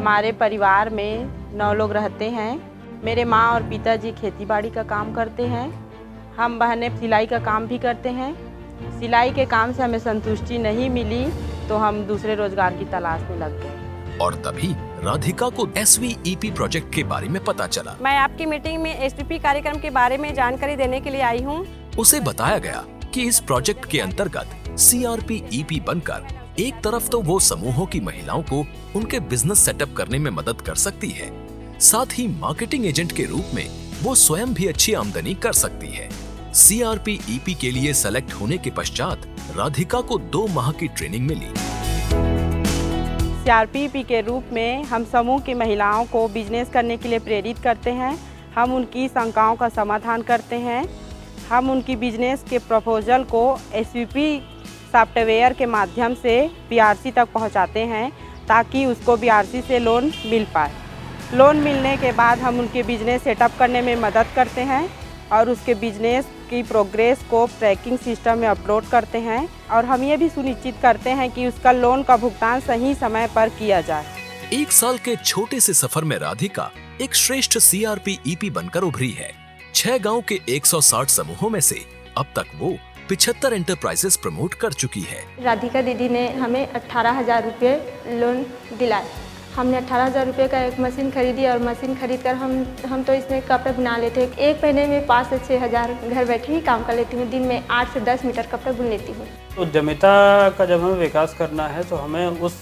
हमारे परिवार में 9 लोग रहते हैं। मेरे माँ और पिताजी खेतीबाड़ी का काम करते हैं। हम बहनें सिलाई का काम भी करते हैं। सिलाई के काम से हमें संतुष्टि नहीं मिली तो हम दूसरे रोजगार की तलाश में लग गए। और तभी राधिका को SVEP प्रोजेक्ट के बारे में पता चला। मैं आपकी मीटिंग में SVP कार्यक्रम के बारे में जानकारी देने के लिए आई हूँ। उसे बताया गया कि इस प्रोजेक्ट के अंतर्गत CRP-EP बनकर एक तरफ तो वो समूहों की महिलाओं को उनके बिजनेस सेटअप करने में मदद कर सकती है, साथ ही मार्केटिंग एजेंट के रूप में वो स्वयं भी अच्छी आमदनी कर सकती है। CRP-EP के लिए सेलेक्ट होने के पश्चात राधिका को 2 माह की ट्रेनिंग मिली। CRP-EP के रूप में हम समूह की महिलाओं को बिजनेस करने के लिए प्रेरित करते हैं। हम उनकी शंकाओं का समाधान करते हैं। हम उनकी बिजनेस के प्रपोजल को SVP सॉफ्टवेयर के माध्यम से BRC तक पहुंचाते हैं ताकि उसको BRC से लोन मिल पाए। लोन मिलने के बाद हम उनके बिजनेस सेटअप करने में मदद करते हैं और उसके बिजनेस की प्रोग्रेस को ट्रैकिंग सिस्टम में अपलोड करते हैं और हम ये भी सुनिश्चित करते हैं कि उसका लोन का भुगतान सही समय पर किया जाए। 1 साल के छोटे से सफर में राधिका एक श्रेष्ठ CRP-EP बनकर उभरी है। 6 गांव के 160 समूहों में से अब तक वो 75 एंटरप्राइजेस प्रमोट कर चुकी है। राधिका दीदी ने हमें 18,000 रुपये लोन दिलाए। हमने 18,000 रुपये का एक मशीन खरीदी और मशीन खरीदकर हम तो इसमें कपड़े बना लेते हैं। एक महीने में 5 से 6 हज़ार घर बैठे ही काम कर लेती हूँ। दिन में 8 से 10 मीटर कपड़े बुन लेती हूँ। उद्यमिता का जब हमें विकास करना है तो हमें उस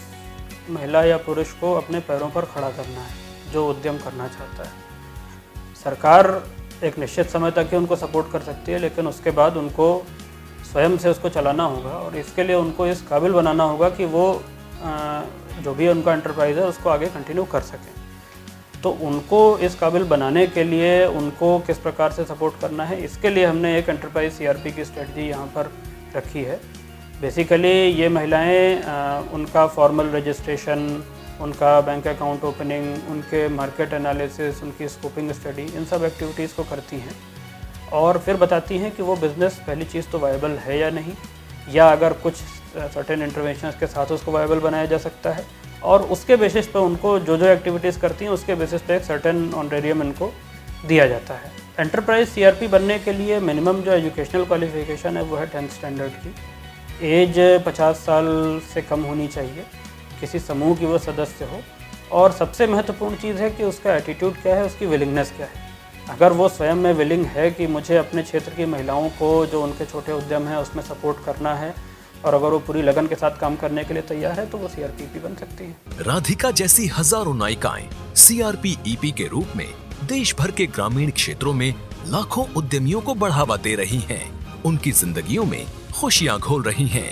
महिला या पुरुष को अपने पैरों पर खड़ा करना है जो उद्यम करना चाहता है। सरकार एक निश्चित समय तक ही उनको सपोर्ट कर सकती है, लेकिन उसके बाद उनको स्वयं से उसको चलाना होगा और इसके लिए उनको इस काबिल बनाना होगा कि वो जो भी उनका एंटरप्राइज है उसको आगे कंटिन्यू कर सकें। तो उनको इस काबिल बनाने के लिए उनको किस प्रकार से सपोर्ट करना है, इसके लिए हमने एक एंटरप्राइज CRP की स्ट्रेटजी यहाँ पर रखी है। बेसिकली ये महिलाएं उनका फॉर्मल रजिस्ट्रेशन, उनका बैंक अकाउंट ओपनिंग, उनके मार्केट एनालिसिस, उनकी स्कोपिंग स्टडी, इन सब एक्टिविटीज़ को करती हैं और फिर बताती हैं कि वो बिज़नेस पहली चीज़ तो वायबल है या नहीं, या अगर कुछ सर्टेन इंटरवेंशंस के साथ उसको वायबल बनाया जा सकता है और उसके बेसिस पे उनको जो जो एक्टिविटीज़ करती हैं उसके बेसिस पे एक सर्टेन ऑनरेरियम इनको दिया जाता है। एंटरप्राइज CRP बनने के लिए मिनिमम जो एजुकेशनल क्वालिफिकेशन है वो है 10th स्टैंडर्ड की। एज 50 साल से कम होनी चाहिए, किसी समूह की वो सदस्य हो और सबसे महत्वपूर्ण चीज़ है कि उसका एटीट्यूड क्या है, उसकी विलिंगनेस क्या है। अगर वो स्वयं में विलिंग है कि मुझे अपने क्षेत्र की महिलाओं को जो उनके छोटे उद्यम हैं उसमें सपोर्ट करना है और अगर वो पूरी लगन के साथ काम करने के लिए तैयार है तो वो CRP-EP बन सकती है। राधिका जैसी हजारों नायिकाएं CRP-EP के रूप में देश भर के ग्रामीण क्षेत्रों में लाखों उद्यमियों को बढ़ावा दे रही हैं। उनकी जिंदगियों में खुशियां घोल रही हैं।